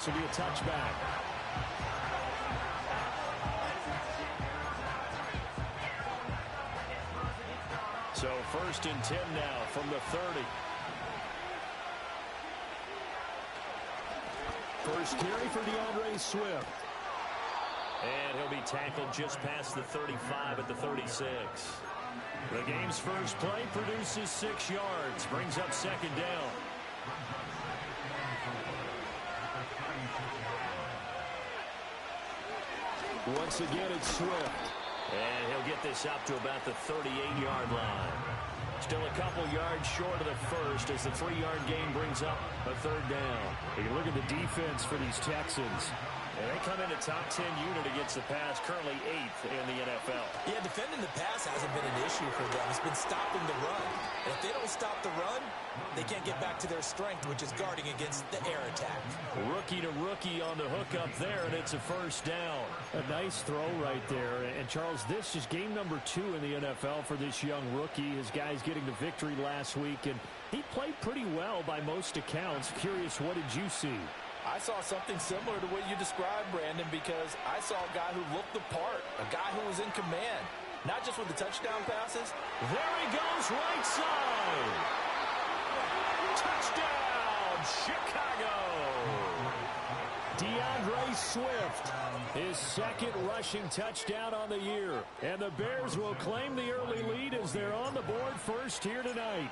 This will be a touchback. So 1st and 10 now from the 30. First carry for DeAndre Swift. And he'll be tackled just past the 35 at the 36. The game's first play produces 6 yards. Brings up 2nd down. Once again, it's Swift. And he'll get this up to about the 38-yard line. Still a couple yards short of the first as the 3-yard gain brings up a 3rd down. You can look at the defense for these Texans. And they come in a top 10 unit against the pass, currently 8th in the NFL. Yeah, defending the pass hasn't been an issue for them. It's been stopping the run. And if they don't stop the run, they can't get back to their strength, which is guarding against the air attack. Rookie to rookie on the hook up there, and it's a 1st down. A nice throw right there. And, Charles, this is game number 2 in the NFL for this young rookie. His guys getting the victory last week, and he played pretty well by most accounts. Curious, what did you see? I saw something similar to what you described, Brandon, because I saw a guy who looked the part, a guy who was in command, not just with the touchdown passes. There he goes, right side. Touchdown, Chicago. DeAndre Swift, his 2nd rushing touchdown on the year. And the Bears will claim the early lead as they're on the board first here tonight.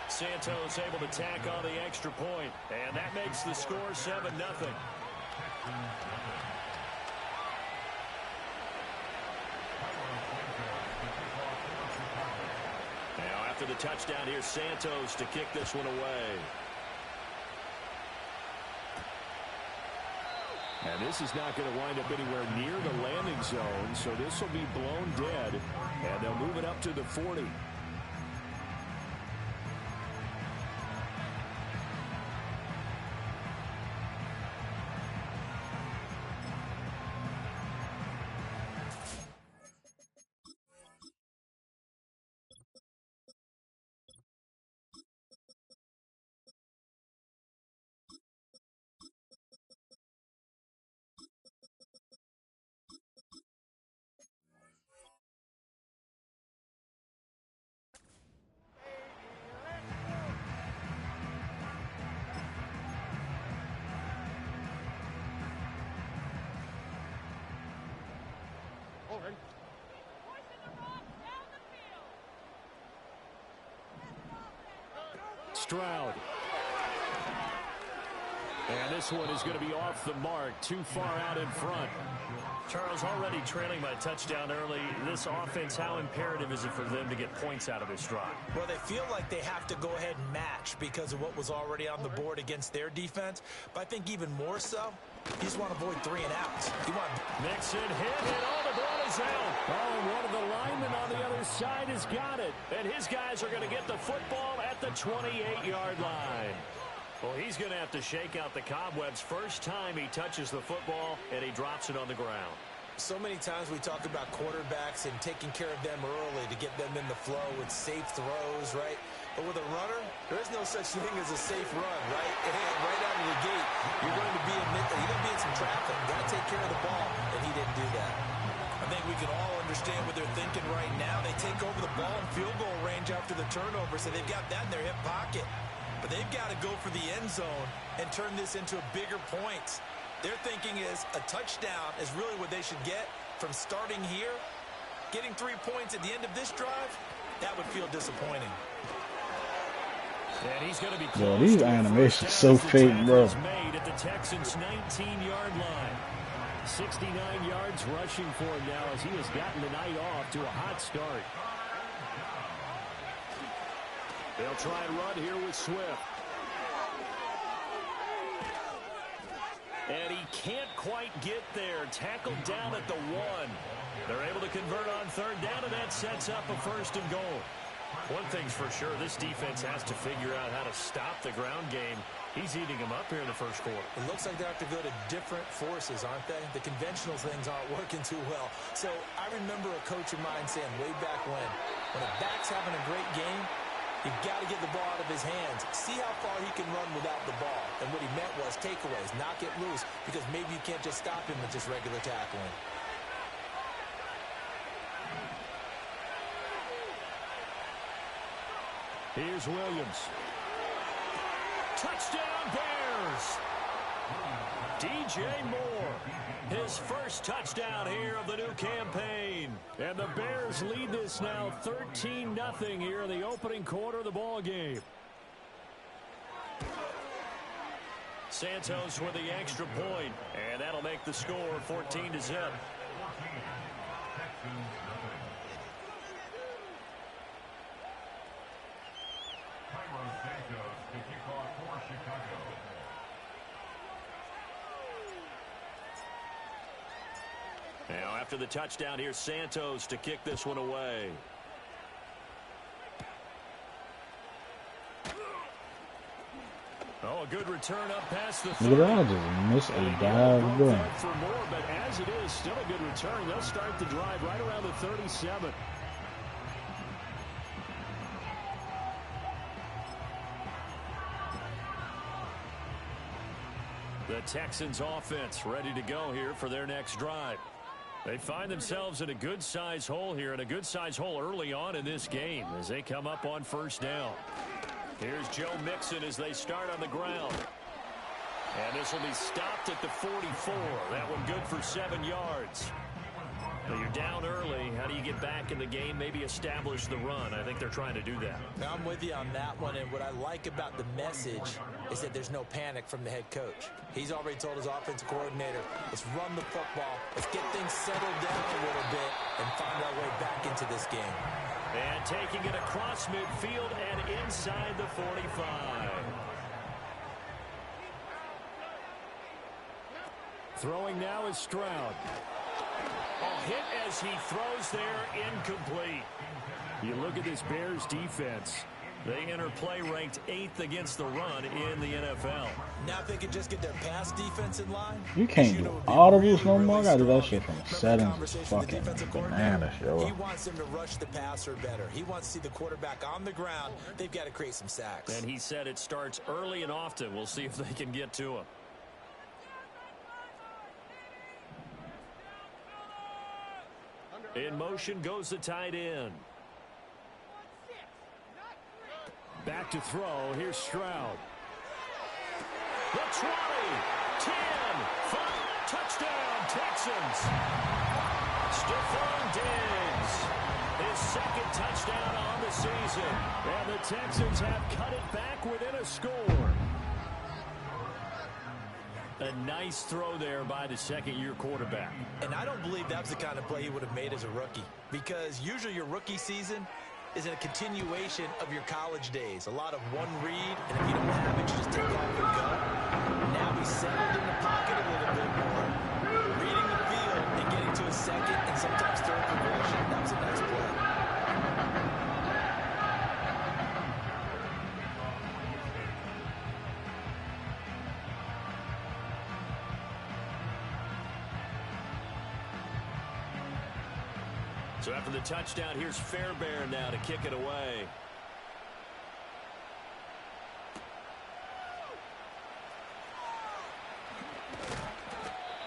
Santos able to tack on the extra point, and that makes the score 7-0. Now after the touchdown, here's Santos to kick this one away. And this is not going to wind up anywhere near the landing zone, so this will be blown dead, and they'll move it up to the 40. Stroud. And this one is going to be off the mark, too far out in front. Charles, already trailing by touchdown early. This offense, how imperative is it for them to get points out of this drive? Well, they feel like they have to go ahead and match because of what was already on the board against their defense. But I think even more so, you just want to avoid 3 and outs. You want Mixon hit, and all the ball is out. Oh, and one of the linemen on the other side has got it. And his guys are going to get the football at the 28-yard line. Well, he's going to have to shake out the cobwebs first time he touches the football, and he drops it on the ground. So many times we talk about quarterbacks and taking care of them early to get them in the flow with safe throws, right? But with a runner, there is no such thing as a safe run, right? And right out of the gate, you're going to be in some traffic. Got to take care of the ball, and he didn't do that. I think we can all understand what they're thinking right now. They take over the ball in field goal range after the turnover, so they've got that in their hip pocket. But they've got to go for the end zone and turn this into a bigger point. Their thinking is a touchdown is really what they should get from starting here. Getting 3 points at the end of this drive, that would feel disappointing. And he's going to be Yo, these animations so fake, bro. Made at the Texans' 19-yard line. 69 yards rushing for him now as he has gotten the night off to a hot start. They'll try and run here with Swift. And he can't quite get there. Tackled down at the 1. They're able to convert on 3rd down, and that sets up a 1st and goal. One thing's for sure, this defense has to figure out how to stop the ground game. He's eating them up here in the first quarter. It looks like they have to go to different forces, aren't they? The conventional things aren't working too well. So I remember a coach of mine saying way back when a back's having a great game, You've got to get the ball out of his hands. See how far he can run without the ball. And what he meant was takeaways, knock it loose, because maybe you can't just stop him with just regular tackling. Here's Williams. Touchdown, Bears! DJ Moore, his first touchdown here of the new campaign. And the Bears lead this now 13-0 here in the opening quarter of the ball game. Santos with the extra point, and that'll make the score 14-0. Now, after the touchdown, here's Santos to kick this one away. Oh, a good return up past the 30. Look at that, just miss a dive run. For more, but as it is, still a good return. They'll start the drive right around the 37. The Texans offense ready to go here for their next drive. They find themselves in a good-sized hole here, and a good-sized hole early on in this game as they come up on first down. Here's Joe Mixon as they start on the ground. And this will be stopped at the 44. That one good for 7 yards. But you're down early. How do you get back in the game? Maybe establish the run. I think they're trying to do that. Now, I'm with you on that one, and what I like about the message is that there's no panic from the head coach. He's already told his offensive coordinator, let's run the football, let's get things settled down a little bit, and find our way back into this game. And taking it across midfield and inside the 45. Throwing now is Stroud. A hit as he throws there, incomplete. You look at this Bears defense. They enter play ranked 8th against the run in the NFL. Now if they can just get their pass defense in line. You can't do audibles no more. I gotta do that shit from settings. It's fucking bananas, yo. He wants them to rush the passer better. He wants to see the quarterback on the ground. They've got to create some sacks. And he said it starts early and often. We'll see if they can get to him. In motion goes the tight end. Back to throw. Here's Stroud. The 20, 10, 5, touchdown, Texans. Stephon Diggs, his second touchdown on the season. And the Texans have cut it back within a score. A nice throw there by the second-year quarterback. And I don't believe that was the kind of play he would have made as a rookie. Because usually your rookie season is a continuation of your college days. A lot of one read, and if you don't have it, you just take off and go. Now he's settled in the pocket a little bit more, reading the field and getting to a second and sometimes third progression. That was a nice play. So after the touchdown, here's Fairbairn now to kick it away.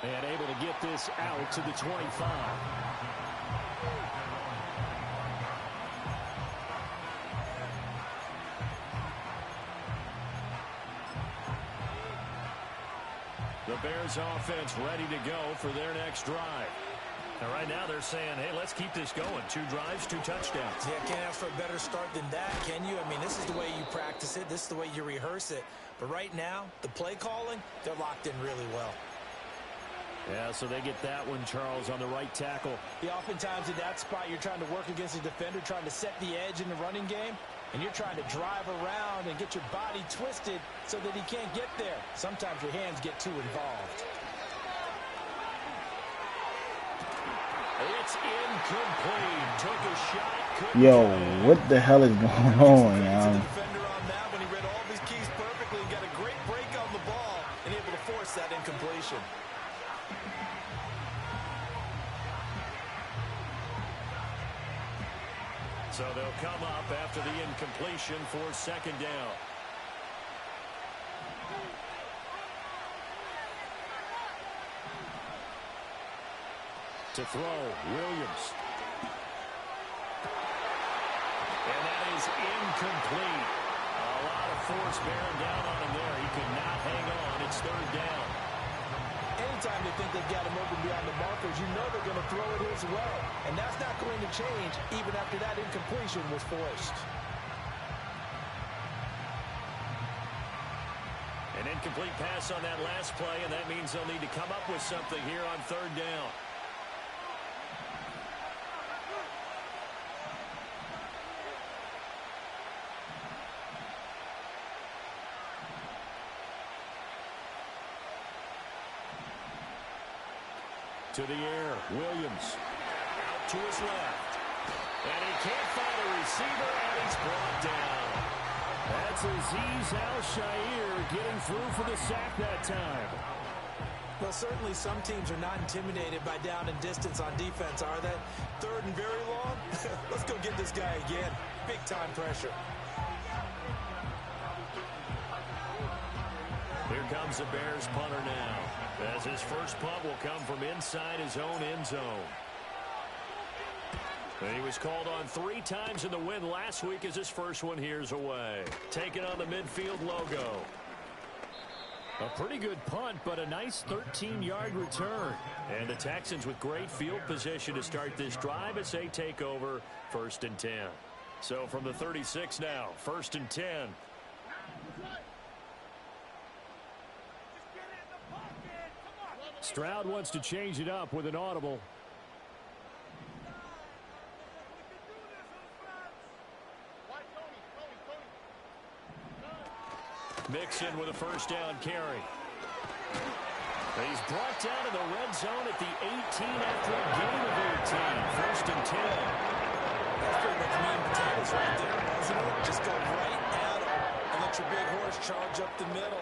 And able to get this out to the 25. The Bears offense ready to go for their next drive. And right now they're saying, hey, let's keep this going. 2 drives, 2 touchdowns. Yeah, can't ask for a better start than that, can you? I mean, this is the way you practice it. This is the way you rehearse it. But right now, the play calling, they're locked in really well. Yeah, so they get that one, Charles, on the right tackle. Yeah, oftentimes in that spot, you're trying to work against a defender, trying to set the edge in the running game, and you're trying to drive around and get your body twisted so that he can't get there. Sometimes your hands get too involved. It's incomplete. Took a shot. Yo, what the hell is going on, man? Defender on that when he read all of his keys perfectly and got a great break on the ball and able to force that incompletion. So they'll come up after the incompletion for second down. To throw, Williams. And that is incomplete. A lot of force bearing down on him there. He could not hang on. It's third down. Anytime they think they've got him open beyond the markers, you know they're going to throw it his way. And that's not going to change even after that incompletion was forced. An incomplete pass on that last play, and that means they'll need to come up with something here on third down. To the air, Williams. Out to his left. And he can't find a receiver, and he's brought down. That's Azeez Al-Shaair getting through for the sack that time. Well, certainly some teams are not intimidated by down and distance on defense, are they? Third and very long? Let's go get this guy again. Big-time pressure. Here comes the Bears punter now, as his first punt will come from inside his own end zone. And he was called on 3 times in the win last week as his first one here's away. Taking on the midfield logo. A pretty good punt, but a nice 13-yard return. And the Texans with great field position to start this drive as they take over 1st and 10. So from the 36 now, 1st and 10. Stroud wants to change it up with an audible. Mixon with a first down carry. He's brought down to the red zone at the 18 after a gain of 18. 1st and 10. That's pretty much meat and potatoes right there, wasn't it? Just go right at him and let your big horse charge up the middle.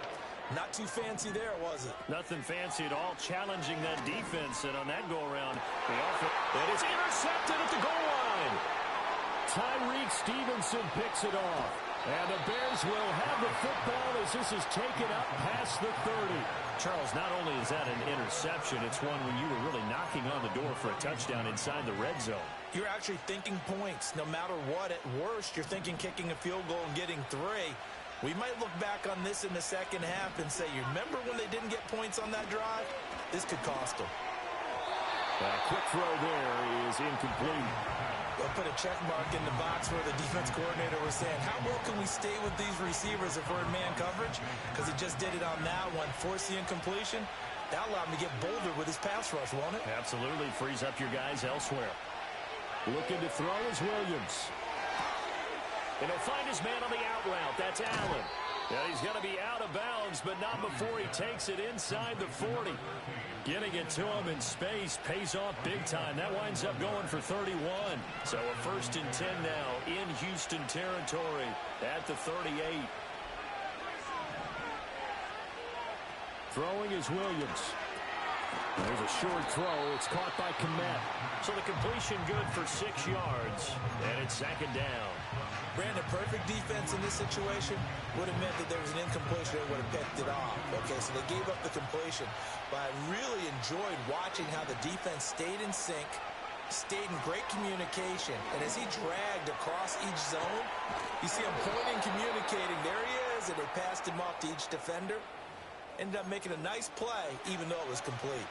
Not too fancy there, was it? Nothing fancy at all, challenging that defense. And on that go-around, the offense, it is intercepted at the goal line. Tyreek Stevenson picks it off. And the Bears will have the football as this is taken up past the 30. Charles, not only is that an interception, it's one when you were really knocking on the door for a touchdown inside the red zone. You're actually thinking points. No matter what, at worst, you're thinking kicking a field goal and getting 3. We might look back on this in the second half and say, you remember when they didn't get points on that drive? This could cost them. A quick throw there is incomplete. They'll put a check mark in the box where the defense coordinator was saying, how well can we stay with these receivers if we're in man coverage? Because he just did it on that one, force the incompletion. That allowed him to get bolder with his pass rush, won't it? Absolutely. Frees up your guys elsewhere. Looking to throw is Williams. And he'll find his man on the out route. That's Allen. Yeah, he's going to be out of bounds, but not before he takes it inside the 40. Getting it to him in space pays off big time. That winds up going for 31. So a 1st and 10 now in Houston territory at the 38. Throwing is Williams. There's a short throw. It's caught by Kmet. So the completion good for 6 yards. And it's 2nd down. Brandon, perfect defense in this situation would have meant that there was an incompletion that would have picked it off. Okay, so they gave up the completion. But I really enjoyed watching how the defense stayed in sync, stayed in great communication. And as he dragged across each zone, you see him pointing, communicating. There he is, and they passed him off to each defender. Ended up making a nice play, even though it was complete.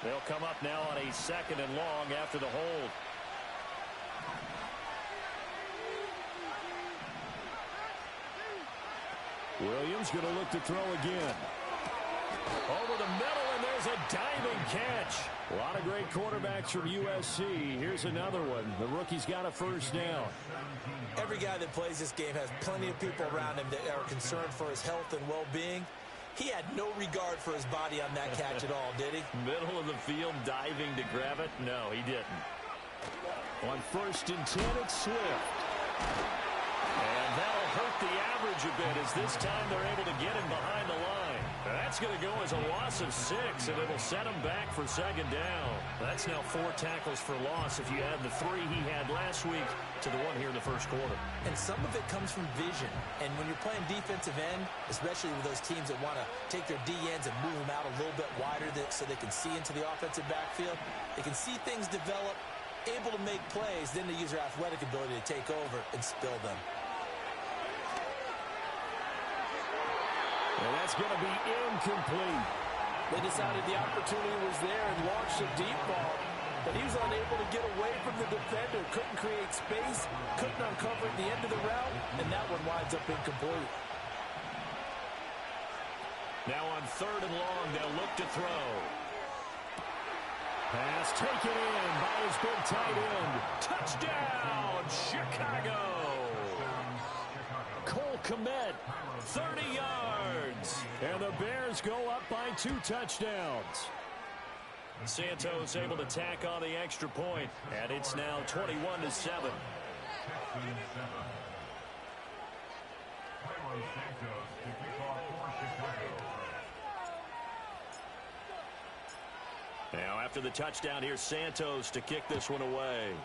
They'll come up now on a 2nd and long after the hold. Williams going to look to throw again. Over the middle, and there's a diving catch. A lot of great quarterbacks from USC. Here's another one. The rookie's got a first down. Every guy that plays this game has plenty of people around him that are concerned for his health and well-being. He had no regard for his body on that catch at all, did he? Middle of the field, diving to grab it? No, he didn't. On 1st and 10, it's Swift. And that'll hurt the average a bit as this time they're able to get him behind the line. That's going to go as a loss of 6, and it'll set him back for second down. That's now 4 tackles for loss if you add the 3 he had last week to the 1 here in the first quarter. And some of it comes from vision. And when you're playing defensive end, especially with those teams that want to take their D-ends and move them out a little bit wider so they can see into the offensive backfield, they can see things develop, able to make plays, then they use their athletic ability to take over and spill them. And that's going to be incomplete. They decided the opportunity was there and launched a deep ball, but he was unable to get away from the defender. Couldn't create space, couldn't uncover at the end of the route, and that one winds up incomplete. Now on 3rd and long, they'll look to throw. Pass taken in by his big tight end. Touchdown, Chicago. Cole Kmet, 30 yards. And the Bears go up by 2 touchdowns. Santos able to tack on the extra point, and it's now 21-7. Now after the touchdown, here's Santos to kick this one away.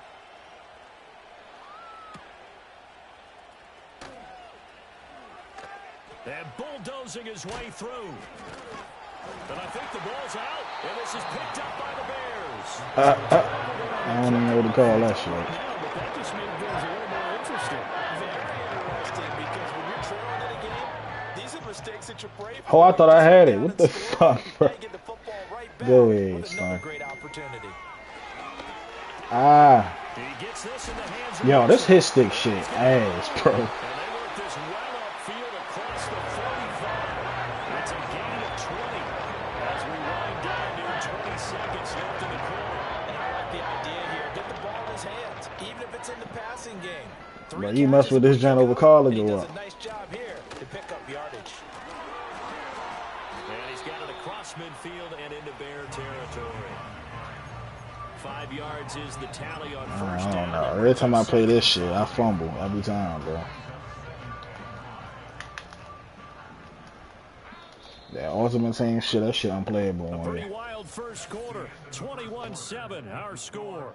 And bulldozing his way through. And I think the ball's out. And this is picked up by the Bears. I don't even know what to call that shit. But that just made things a little more interesting. Very interesting, because when you're trailing in a game, these are mistakes that you're brave for. Oh, I thought I had it. What the fuck, bro? Get the football right back Go ahead, with son. another great opportunity. Ah. He gets this in the hands of Yo, this hit stick shit ass, bro. And they work this well upfield across the 45. It's a gain of 20 as we wind down near 20 seconds left in the quarter. And I like the idea here. Get the ball in his hands, even if it's in the passing game. But you mess with this joint over Carla, He go does up. a nice job here to pick up yardage. And he's got it across midfield and into Bear territory. 5 yards is the tally on first I down. don't know. Every time I play this shit, I fumble every time, bro. That ultimate team shit, that shit unplayable. A pretty wild first quarter. 21-7, our score.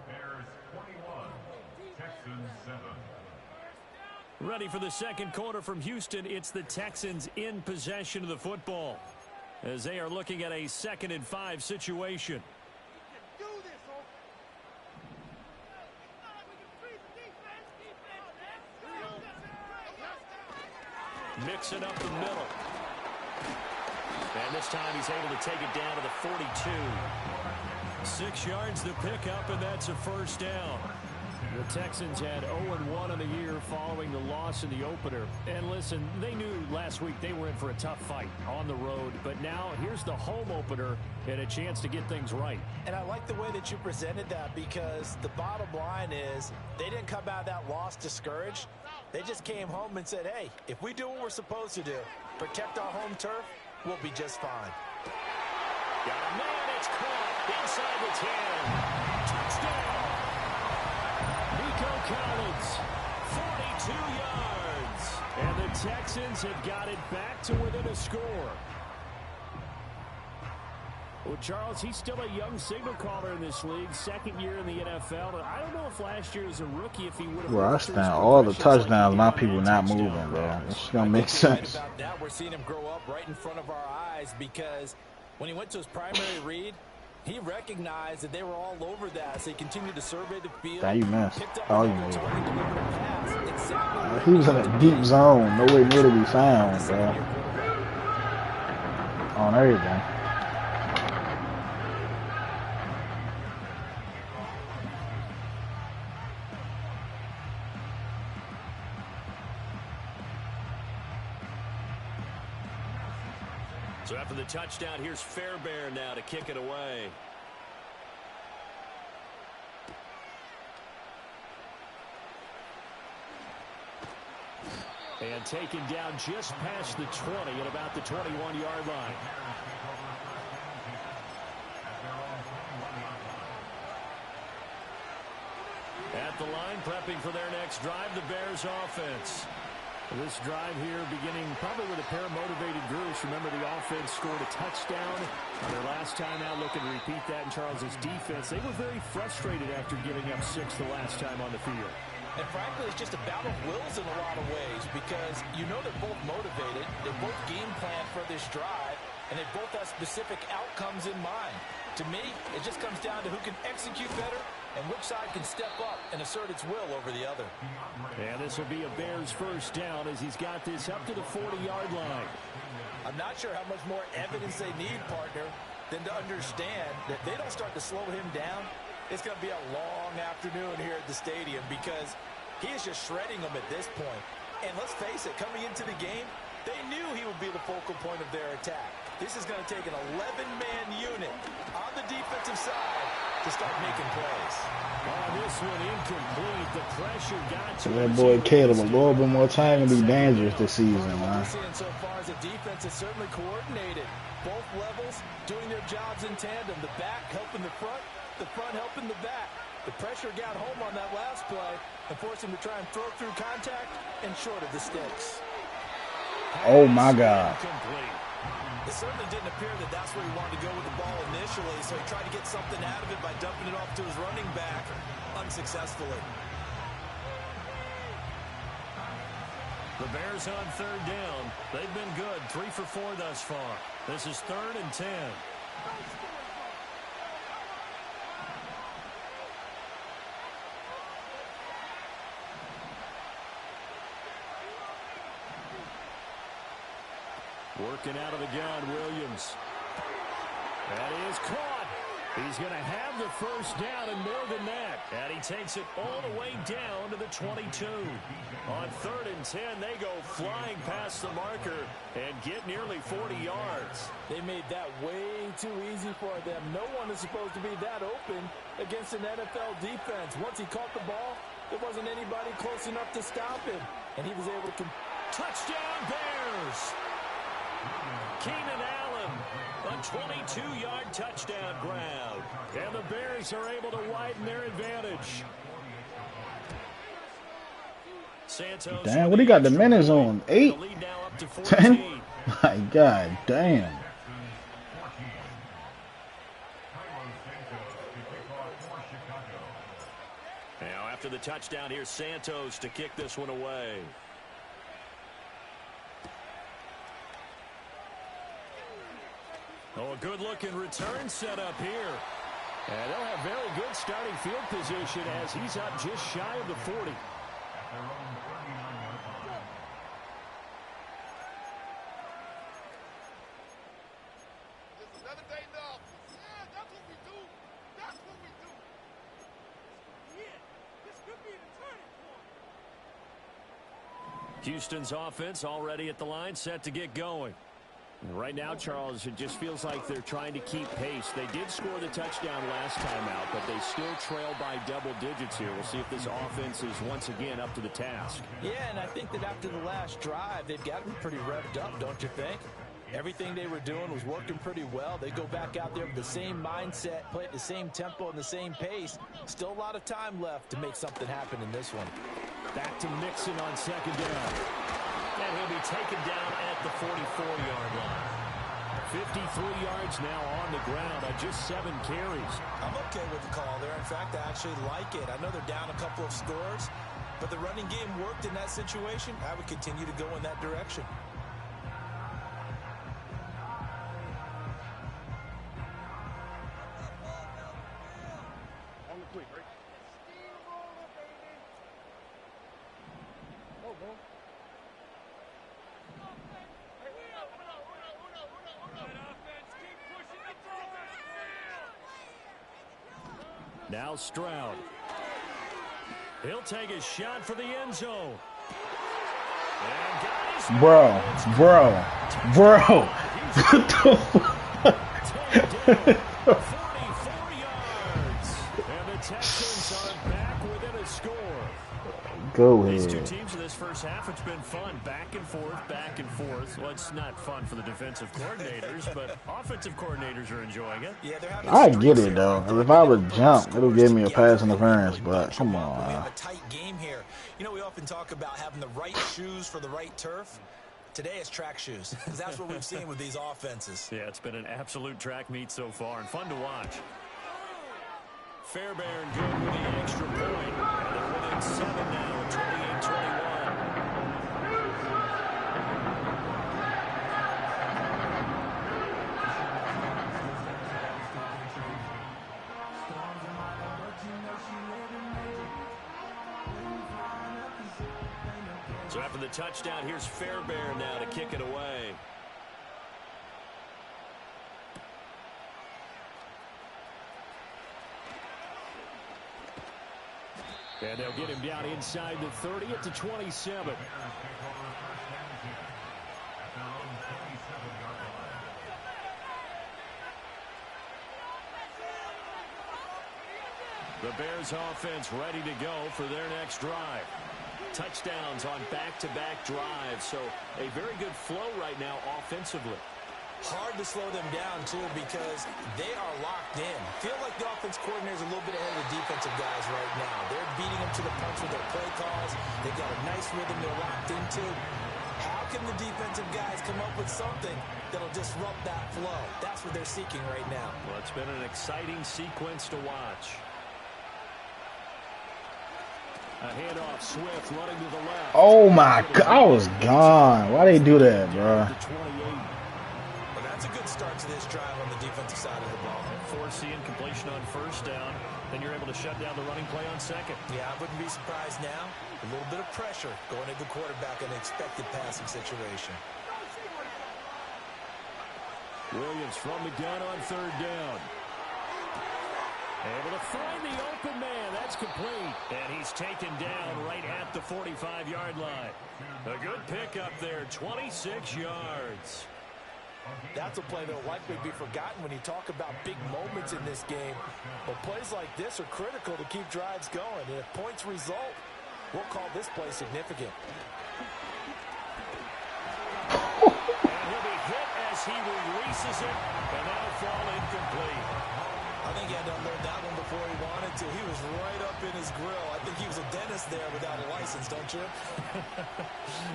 Ready for the second quarter from Houston. It's the Texans in possession of the football as they are looking at a 2nd and 5 situation. Mixing up the middle. And this time he's able to take it down to the 42. 6 yards to pick up, and that's a first down. The Texans had 0-1 on the year following the loss in the opener. And listen, they knew last week they were in for a tough fight on the road. But now here's the home opener and a chance to get things right. And I like the way that you presented that, because the bottom line is they didn't come out of that loss discouraged. They just came home and said, hey, if we do what we're supposed to do, protect our home turf, we'll be just fine. Got a man, it's caught inside the 10. Touchdown. Nico Collins, 42 yards. And the Texans have got it back to within a score. Well, Charles, he's still a young signal caller in this league, 2nd year in the NFL. And I don't know if last year as a rookie, if he would have... Bro, I stand all the touchdowns, my people not moving, bro. It's gonna make sense. About that, we're seeing him grow up right in front of our eyes, because when he went to his primary read, he recognized that they were all over that, so he continued to survey the field. Damn, you missed. Oh, you missed. Pass. He was in a deep zone, nowhere near to be found, bro. On everything. So after the touchdown, here's Fairbairn now to kick it away. And taken down just past the 20 at about the 21-yard line. At the line, prepping for their next drive, the Bears offense. This drive here beginning probably with a pair of motivated groups. Remember, the offense scored a touchdown on their last time out. Looking to repeat that in Charles's defense. They were very frustrated after giving up 6 the last time on the field. And frankly, it's just a battle of wills in a lot of ways because you know they're both motivated. They both game plan for this drive, and they both have specific outcomes in mind. To me, it just comes down to who can execute better and which side can step up and assert its will over the other. And this will be a Bears first down as he's got this up to the 40-yard line. I'm not sure how much more evidence they need, partner, than to understand that they don't start to slow him down. It's going to be a long afternoon here at the stadium because he is just shredding them at this point. And let's face it, coming into the game, they knew he would be the focal point of their attack. This is going to take an 11-man unit on the defensive side to start making plays. This one incomplete. The pressure got to that boy Caleb a little bit more time to be dangerous this season, man. So far as the defense is certainly coordinated. Both levels doing their jobs in tandem. The back helping the front helping the back. The pressure got home on that last play and forced him to try and throw through contact and short of the sticks. Oh, my God. It certainly didn't appear that that's where he wanted to go with the ball initially, so he tried to get something out of it by dumping it off to his running back unsuccessfully. The Bears on third down. They've been good. 3 for 4 thus far. This is 3rd and 10. Working out of the gun, Williams. That is caught. He's going to have the first down and more than that. And he takes it all the way down to the 22. On 3rd and 10, they go flying past the marker and get nearly 40 yards. They made that way too easy for them. No one is supposed to be that open against an NFL defense. Once he caught the ball, there wasn't anybody close enough to stop him. And he was able to... Touchdown, Bears! Keenan Allen, a 22-yard touchdown grab. And the Bears are able to widen their advantage. Santos. Damn, what he got the minutes on? 8? 10? My God, damn. Now after the touchdown, here's Santos to kick this one away. Oh, a good-looking return set up here. And they'll have very good starting field position as he's up just shy of the 40. Houston's offense already at the line, set to get going. And right now, Charles, it just feels like they're trying to keep pace. They did score the touchdown last time out, but they still trail by double digits here. We'll see if this offense is once again up to the task. Yeah, and I think that after the last drive, they've got to be pretty revved up, don't you think? Everything they were doing was working pretty well. They go back out there with the same mindset, play at the same tempo and the same pace. Still a lot of time left to make something happen in this one. Back to Mixon on 2nd down. And he'll be taken down at the 44-yard line. 53 yards now on the ground on just 7 carries. I'm okay with the call there. In fact, I actually like it. I know they're down a couple of scores, but the running game worked in that situation. I would continue to go in that direction. Now Stroud. He'll take a shot for the end zone. Bro. What the fuck? 44 yards. And the Texans are back within a score. Go These ahead. two teams in this first half, it's been fun. Back and forth, back and forth. Well, it's not fun for the defensive coordinators, but offensive coordinators are enjoying it. Yeah, they're having I get it, though. Because if I would jump, it'll give me a pass interference. But come on. We have a tight game here. You know, we often talk about having the right shoes for the right turf. Today it's track shoes, because that's what we've seen with these offenses. Yeah, it's been an absolute track meet so far and fun to watch. Fairbairn good with the extra point. And they're within 7 now, 28-21. So after the touchdown, here's Fairbairn now to kick it away. And they'll get him down inside the 30 at the 27. The Bears offense ready to go for their next drive. Touchdowns on back-to-back drives, so a very good flow right now offensively. Hard to slow them down, too, because they are locked in. Feel like the offense coordinator is a little bit ahead of the defensive guys right now. They're beating them to the punch with their play calls. They've got a nice rhythm they're locked into. How can the defensive guys come up with something that'll disrupt that flow? That's what they're seeking right now. Well, it's been an exciting sequence to watch. A handoff, Swift running to the left. Oh my God, I was gone. Why they do that, bro? Well, that's a good start to this drive on the defensive side of the ball. Force the incompletion on first down, then you're able to shut down the running play on second. Yeah, I wouldn't be surprised now. A little bit of pressure going at the quarterback in an expected passing situation. Williams from the gun on third down. Able to find the open man. That's complete. And he's taken down right at the 45-yard line. A good pickup there, 26 yards. That's a play that will likely be forgotten when you talk about big moments in this game. But plays like this are critical to keep drives going. And if points result, we'll call this play significant. And he'll be hit as he releases it, and that'll fall incomplete. I think he had to unload that one before he wanted to. He was right up in his grill. I think he was a dentist there without a license, don't you?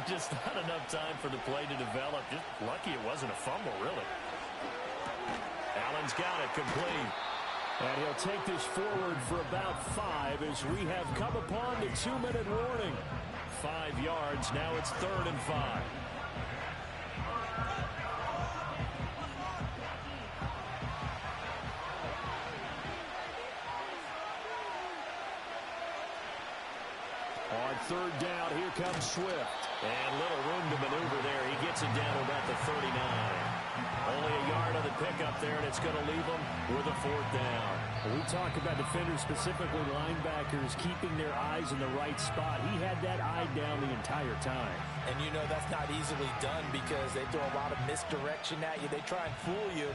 Just not enough time for the play to develop. Just lucky it wasn't a fumble, really. Allen's got it complete. And he'll take this forward for about 5 as we have come upon the 2-minute warning. 5 yards. Now it's 3rd and 5. On third down, here comes Swift. And little room to maneuver there. He gets it down to about the 39. Only a yard on the pickup there, and it's going to leave him with a 4th down. We talk about defenders, specifically linebackers, keeping their eyes in the right spot. He had that eye down the entire time. And you know that's not easily done because they throw a lot of misdirection at you. They try and fool you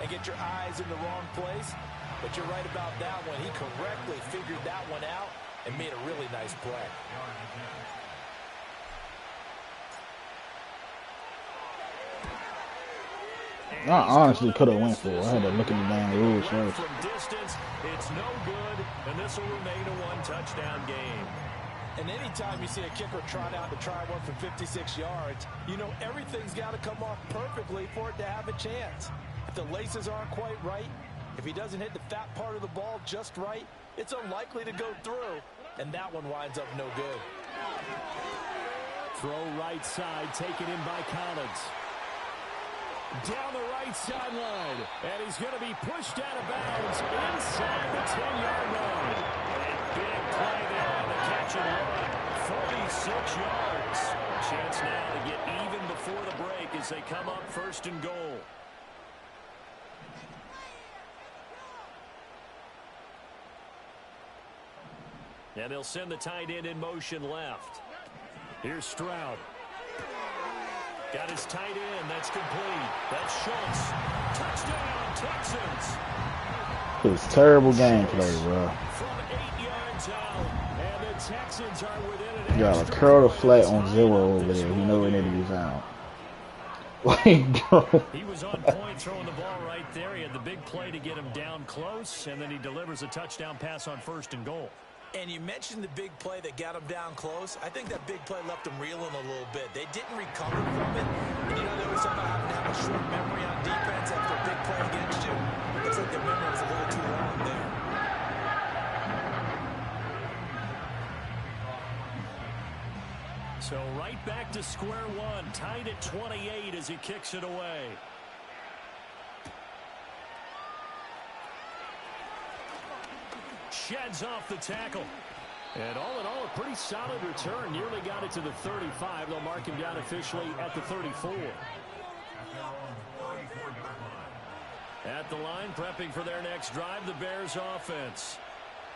and get your eyes in the wrong place. But you're right about that one. He correctly figured that one out and made a really nice play. I honestly could have went for it. I had to look at the damn rules first. From distance, it's no good, and this will remain a 1-touchdown game. And anytime you see a kicker trot out to try one from 56 yards, you know everything's got to come off perfectly for it to have a chance. If the laces aren't quite right, if he doesn't hit the fat part of the ball just right, it's unlikely to go through, and that one winds up no good. Throw right side, taken in by Collins. Down the right sideline, and he's going to be pushed out of bounds inside the 10-yard line. And big play there on the catch and run. 46 yards. Chance now to get even before the break as they come up 1st and goal. And they'll send the tight end in motion left. Here's Stroud. Got his tight end. That's complete. That's Schultz. Touchdown, Texans. It was terrible gameplay, bro. From 8 yards out, and the Texans are within an You got a extra curl to 4 flat yards on of 0 the over line there. to You know it score. need to be found. Like, bro. He was on point throwing the ball right there. He had the big play to get him down close, and then he delivers a touchdown pass on 1st and goal. And you mentioned the big play that got them down close. I think that big play left them reeling a little bit. They didn't recover from it. And, you know, there was something about having to have a short memory on defense after a big play against you. Looks like their memory was a little too long there. So right back to square one, tied at 28 as he kicks it away. Sheds off the tackle. And all in all, a pretty solid return. Nearly got it to the 35. They'll mark him down officially at the 34. At the line, prepping for their next drive, the Bears offense.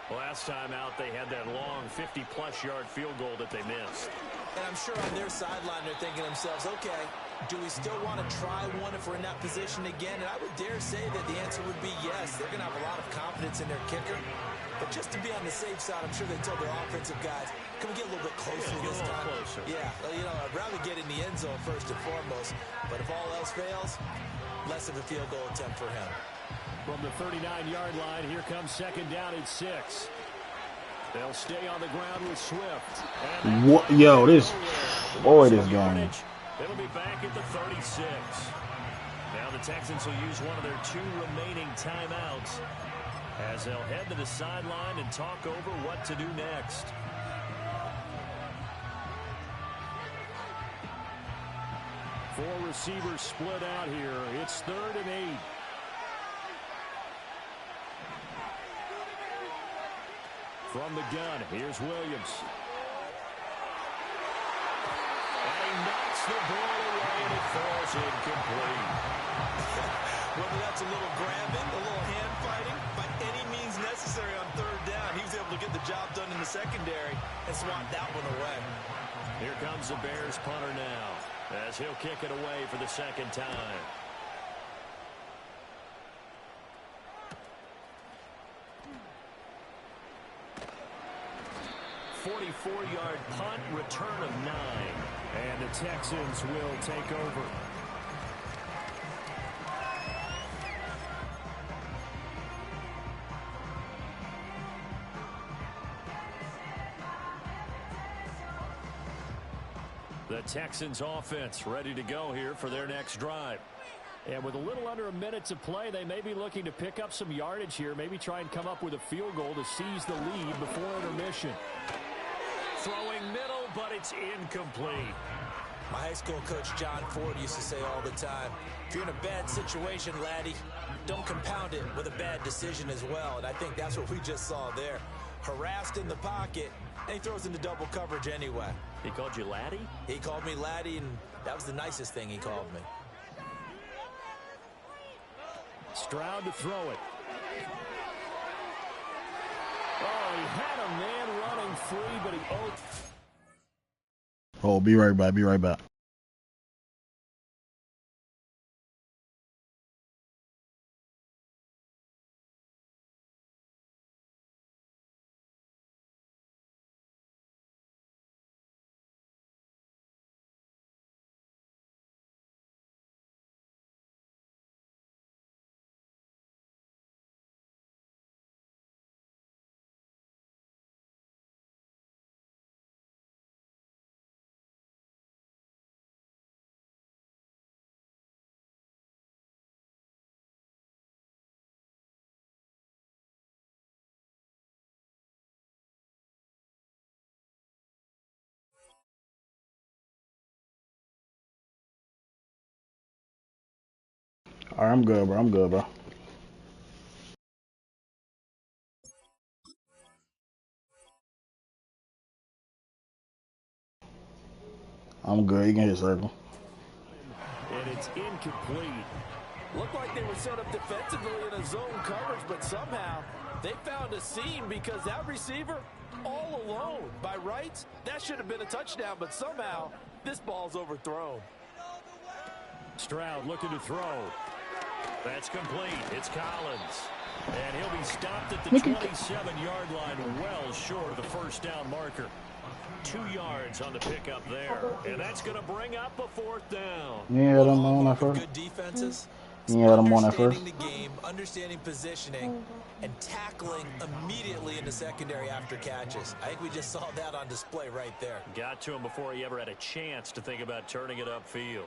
Last time out, they had that long 50-plus yard field goal that they missed. And I'm sure on their sideline they're thinking to themselves, okay, do we still want to try one if we're in that position again? And I would dare say that the answer would be yes. They're going to have a lot of confidence in their kicker. But just to be on the safe side, I'm sure they told their offensive guys, can we get a little bit closer this time? Closer. Yeah, well, you know, I'd rather get in the end zone first and foremost. But if all else fails, less of a field goal attempt for him. From the 39-yard line, here comes second down at 6. They'll stay on the ground with Swift. What? Yo, this boy, this game. It'll be back at the 36. Now the Texans will use one of their 2 remaining timeouts as they'll head to the sideline and talk over what to do next. Four receivers split out here. It's 3rd and 8. From the gun, here's Williams. And he knocks the ball away and it falls incomplete. Whether that's a little grabbing, a little hand fighting, by any means necessary on 3rd down, he was able to get the job done in the secondary and swat that one away. Here comes the Bears punter now as he'll kick it away for the second time. 44-yard punt, return of 9. And the Texans will take over. The Texans offense ready to go here for their next drive. And with a little under a minute to play, they may be looking to pick up some yardage here, maybe try and come up with a field goal to seize the lead before intermission. Throwing middle, but it's incomplete. My high school coach, John Ford, used to say all the time, if you're in a bad situation, laddie, don't compound it with a bad decision as well. And I think that's what we just saw there. Harassed in the pocket, and he throws into double coverage anyway. He called you laddie? He called me laddie, and that was the nicest thing he called me. Stroud to throw it. Oh, he had a man running free, but he... Oh, be right back. Be right back. All right, I'm good, bro. I'm good, bro. I'm good. You can hit circle. And it's incomplete. Looked like they were set up defensively in a zone coverage, but somehow they found a seam because that receiver all alone. By rights, that should have been a touchdown, but somehow this ball's overthrown. Stroud looking to throw. That's complete. It's Collins. And he'll be stopped at the 27-yard line, well short of the first down marker. 2 yards on the pickup there. And that's going to bring up a 4th down. Yeah, them on that first. Good defenses. It's You had him on at first? understanding the game, understanding positioning, and tackling immediately in the secondary after catches. I think we just saw that on display right there. Got to him before he ever had a chance to think about turning it upfield.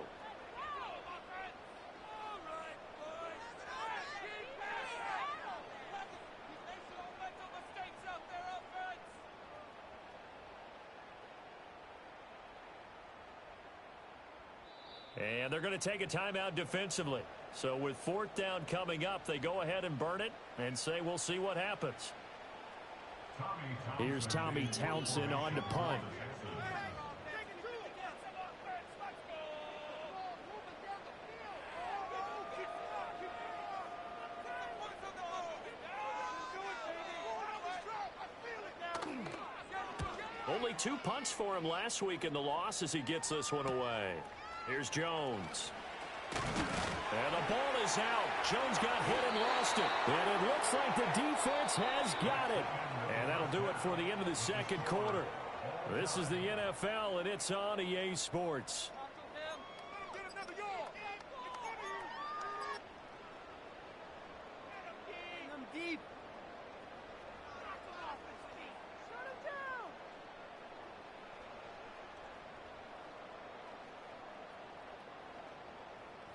And they're going to take a timeout defensively. So with fourth down coming up, they go ahead and burn it and say we'll see what happens. Here's Tommy Townsend on to punt. Only 2 punts for him last week in the loss as he gets this one away. Here's Jones. And the ball is out. Jones got hit and lost it. And it looks like the defense has got it. And that'll do it for the end of the second quarter. This is the NFL, and it's on EA Sports.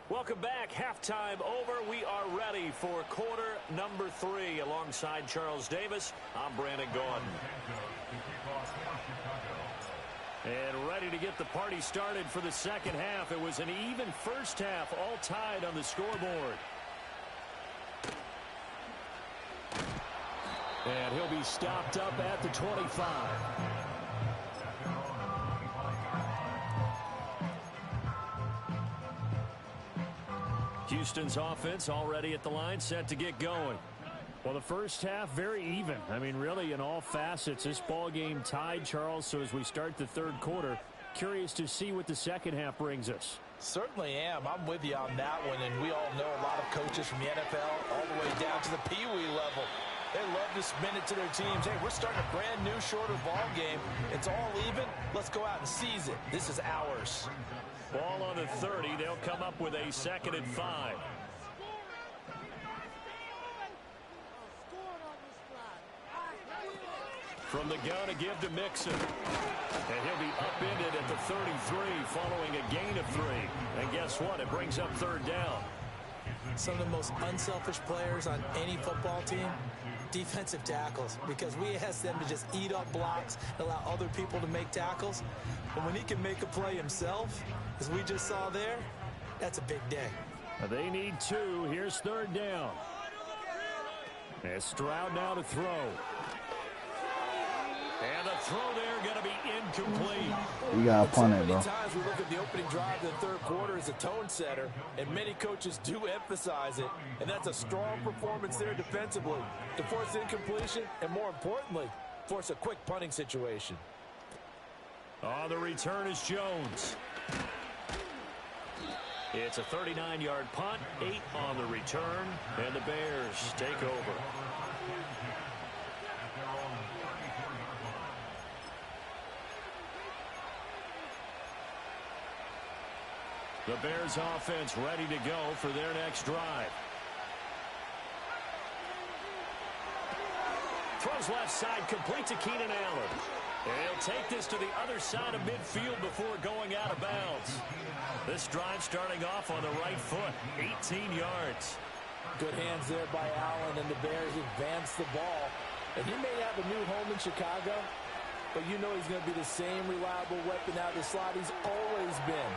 Welcome back. Halftime over. We are ready for quarter number 3. Alongside Charles Davis, I'm Brandon Gordon. And ready to get the party started for the second half. It was an even first half, all tied on the scoreboard. And he'll be stopped up at the 25. Houston's offense already at the line, set to get going. Well, the first half, very even. I mean, really, in all facets, this ball game tied, Charles. So as we start the third quarter, curious to see what the second half brings us. Certainly am. I'm with you on that one, and we all know a lot of coaches from the NFL all the way down to the Pee Wee level. They love to spin it to their teams. Hey, we're starting a brand new, shorter ball game. It's all even. Let's go out and seize it. This is ours. Ball on the 30. They'll come up with a 2nd and 5. From the gun, a give to Mixon. And he'll be upended at the 33 following a gain of 3. And guess what? It brings up 3rd down. Some of the most unselfish players on any football team, defensive tackles, because we ask them to just eat up blocks, allow other people to make tackles. But when he can make a play himself, as we just saw there, that's a big day. They need 2. Here's 3rd down. And Stroud now to throw. And the throw there going to be incomplete. You got to punt it, bro. Many times we look at the opening drive of the third quarter as a tone setter, and many coaches do emphasize it, and that's a strong performance there defensively to force incompletion and, more importantly, force a quick punting situation. On the return is Jones. It's a 39-yard punt, 8 on the return, and the Bears take over. The Bears offense ready to go for their next drive. Throws left side, complete to Keenan Allen. And he'll take this to the other side of midfield before going out of bounds. This drive starting off on the right foot, 18 yards. Good hands there by Allen, and the Bears advance the ball. And he may have a new home in Chicago, but you know he's going to be the same reliable weapon out of the slot he's always been.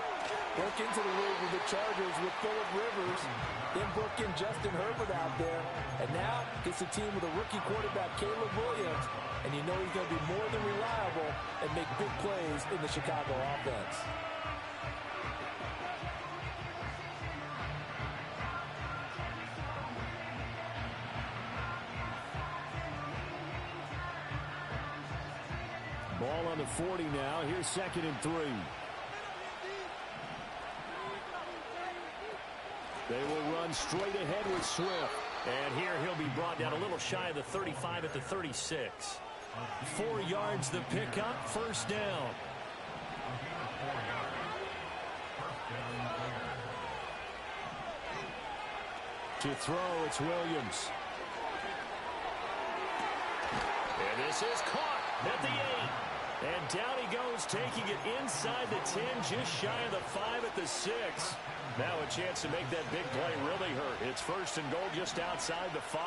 Broke into the league with the Chargers with Phillip Rivers, then broke in Justin Herbert out there, and now gets a team with a rookie quarterback, Caleb Williams, and you know he's going to be more than reliable and make big plays in the Chicago offense. Ball on the 40 now. Here's 2nd and 3. They will run straight ahead with Swift. And here he'll be brought down a little shy of the 35 at the 36. 4 yards the pickup, 1st down. To throw, it's Williams. And this is caught at the 8. And down he goes, taking it inside the 10, just shy of the 5 at the 6. Now a chance to make that big play really hurt. It's first and goal just outside the 5.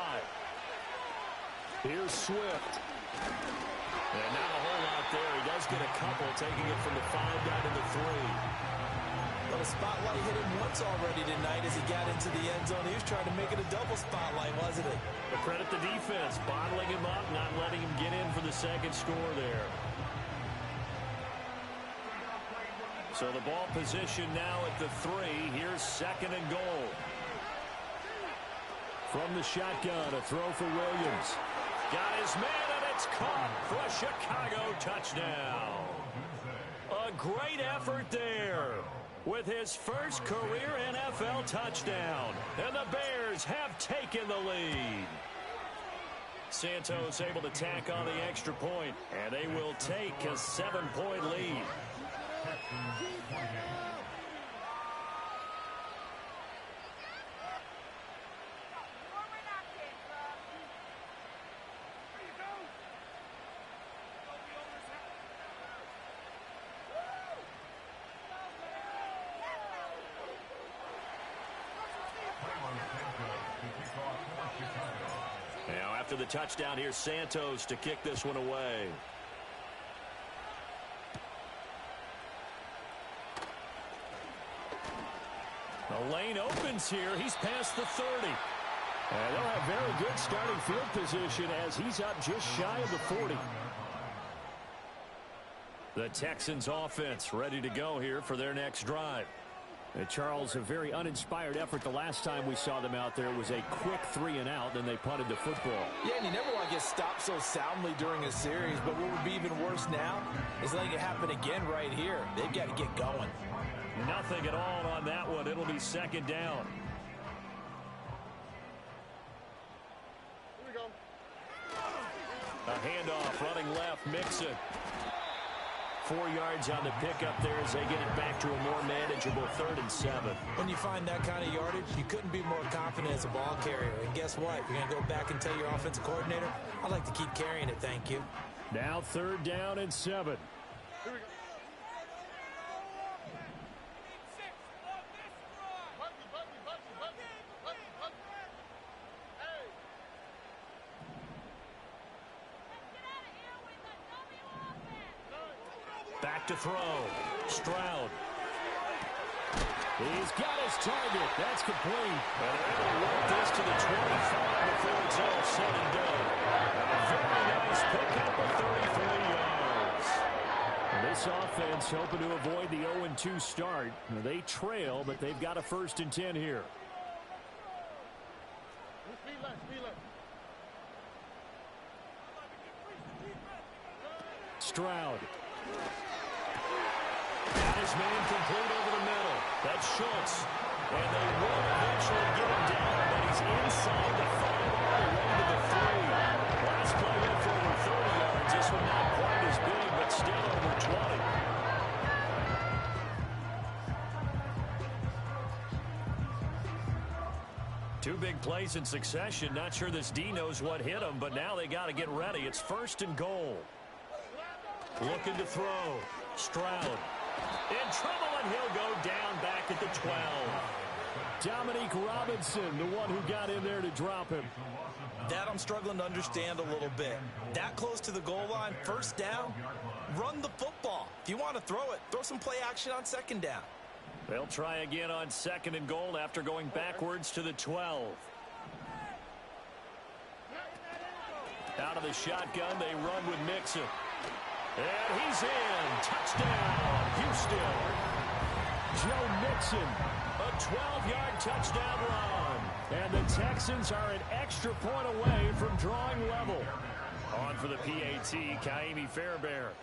Here's Swift. And not a whole lot there. He does get a couple, taking it from the 5 down to the 3. Well, the spotlight hit him once already tonight as he got into the end zone. He was trying to make it a double spotlight, wasn't it? But credit the defense, bottling him up, not letting him get in for the second score there. So the ball position now at the 3. Here's second and goal. From the shotgun, a throw for Williams. Got his man, and it's caught for a Chicago touchdown. A great effort there with his first career NFL touchdown. And the Bears have taken the lead. Santos able to tack on the extra point, and they will take a 7-point lead. Now after the touchdown, here's Santos to kick this one away. The lane opens here. He's past the 30. And they'll have very good starting field position as he's up just shy of the 40. The Texans offense ready to go here for their next drive. And Charles, a very uninspired effort the last time we saw them out there. It was a quick 3-and-out, then they punted the football. Yeah, and you never want to get stopped so soundly during a series, but what would be even worse now is letting it happen again right here. They've got to get going. Nothing at all on that one. It'll be second down. Here we go. A handoff running left, Mixon. 4 yards on the pickup there as they get it back to a more manageable 3rd and 7. When you find that kind of yardage, you couldn't be more confident as a ball carrier. And guess what? You're going to go back and tell your offensive coordinator, I'd like to keep carrying it, thank you. Now 3rd down and 7. Here we go. Back to throw. Stroud. He's got his target. That's complete. And they're able to work this to the 25 before it's all said and done. Very nice pickup of 33 yards. And this offense hoping to avoid the 0-2 start. They trail, but they've got a 1st and 10 here. Stroud. Got his man complete over the middle. That's Schultz. And they will eventually get him down, but he's inside the 5 all the way to the 3. Last play went for over 30 yards. This one not quite as big, but still over 20. Two big plays in succession. Not sure this D knows what hit him, but now they got to get ready. It's 1st and goal. Looking to throw. Stroud. In trouble, and he'll go down back at the 12. Dominique Robinson, the one who got in there to drop him. That I'm struggling to understand a little bit. That close to the goal line, 1st down, run the football. If you want to throw it, throw some play action on 2nd down. They'll try again on 2nd and goal after going backwards to the 12. Out of the shotgun, they run with Mixon. And he's in. Touchdown, Houston. Joe Mixon. A 12-yard touchdown run. And the Texans are an extra point away from drawing level. On for the PAT, Kaimi Fairbairn.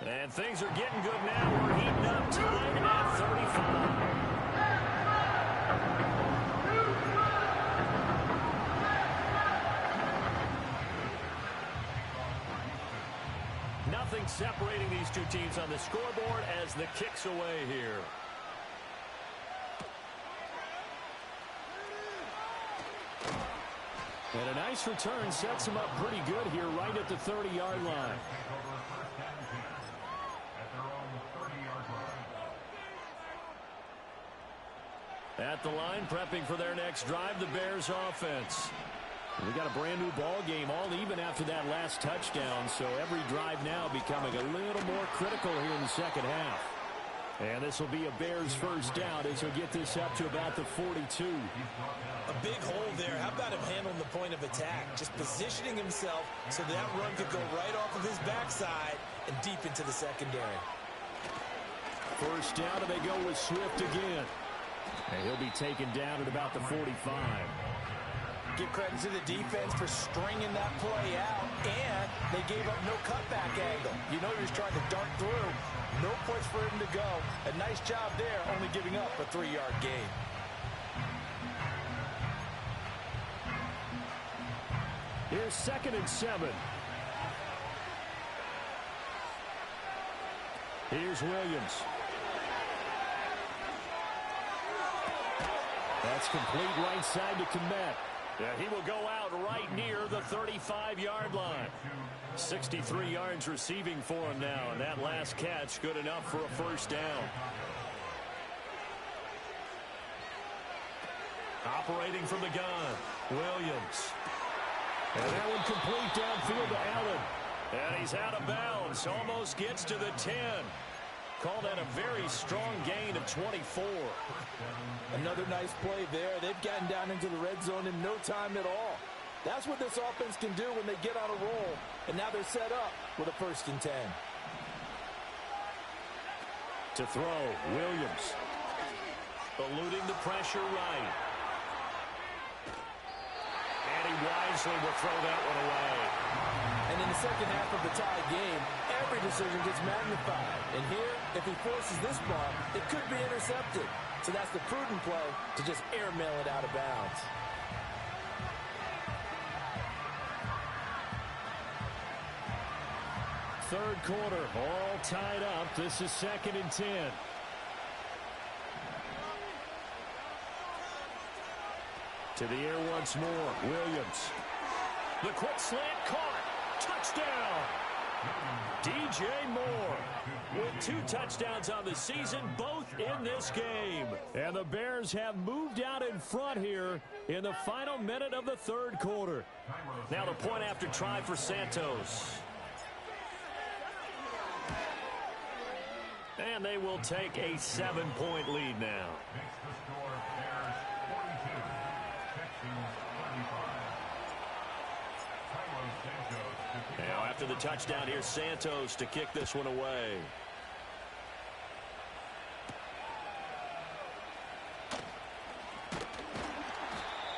And things are getting good now. We're heating up. Tied at 35. Nothing separating these two teams on the scoreboard as the kick's away here. And a nice return sets him up pretty good here right at the 30-yard line. At the line, prepping for their next drive, the Bears offense. We got a brand new ball game, all even after that last touchdown, so every drive now becoming a little more critical here in the second half. And this will be a Bears first down as he'll get this up to about the 42. A big hole there. How about him handling the point of attack? Just positioning himself so that run could go right off of his backside and deep into the secondary. First down, and they go with Swift again. And he'll be taken down at about the 45. Give credit to the defense for stringing that play out, and they gave up no cutback angle. You know he was trying to dart through. No place for him to go. A nice job there, only giving up a 3-yard gain. Here's 2nd and 7. Here's Williams. That's complete right side to Kmet. Yeah, he will go out right near the 35-yard line. 63 yards receiving for him now, and that last catch good enough for a first down. Operating from the gun, Williams. And that one complete downfield to Allen. And he's out of bounds, almost gets to the 10. Call that a very strong gain of 24. Another nice play there. They've gotten down into the red zone in no time at all. That's what this offense can do when they get on a roll. And now they're set up with a 1st and 10. To throw, Williams. Eluding the pressure right. And he wisely will throw that one away. And in the second half of the tie game, every decision gets magnified. And here, if he forces this ball, it could be intercepted. So that's the prudent play to just airmail it out of bounds. Third quarter, all tied up. This is 2nd and 10. To the air once more, Williams. The quick slant caught. Touchdown! DJ Moore with 2 touchdowns on the season, both in this game. And the Bears have moved out in front here in the final minute of the third quarter. Now the point after try for Santos. And they will take a 7-point lead now. Now after the touchdown, here's Santos to kick this one away.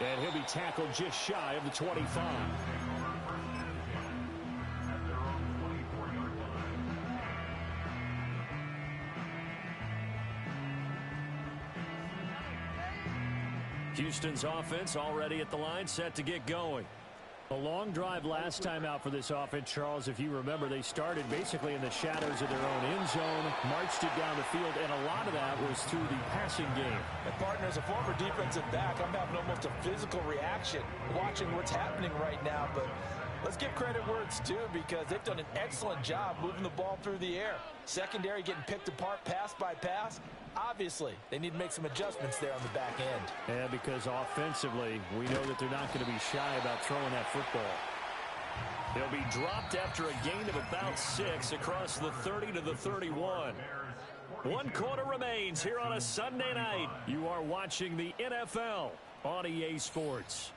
And he'll be tackled just shy of the 25. Houston's offense already at the line, set to get going. A long drive last time out for this offense, Charles. If you remember, they started basically in the shadows of their own end zone, marched it down the field, and a lot of that was through the passing game. And partner, as a former defensive back, I'm having almost a physical reaction watching what's happening right now. But let's give credit where it's due, because they've done an excellent job moving the ball through the air. Secondary getting picked apart pass by pass. Obviously, they need to make some adjustments there on the back end. Yeah, because offensively, we know that they're not going to be shy about throwing that football. They'll be dropped after a gain of about 6 across the 30 to the 31. 1 quarter remains here on a Sunday night. You are watching the NFL on EA Sports.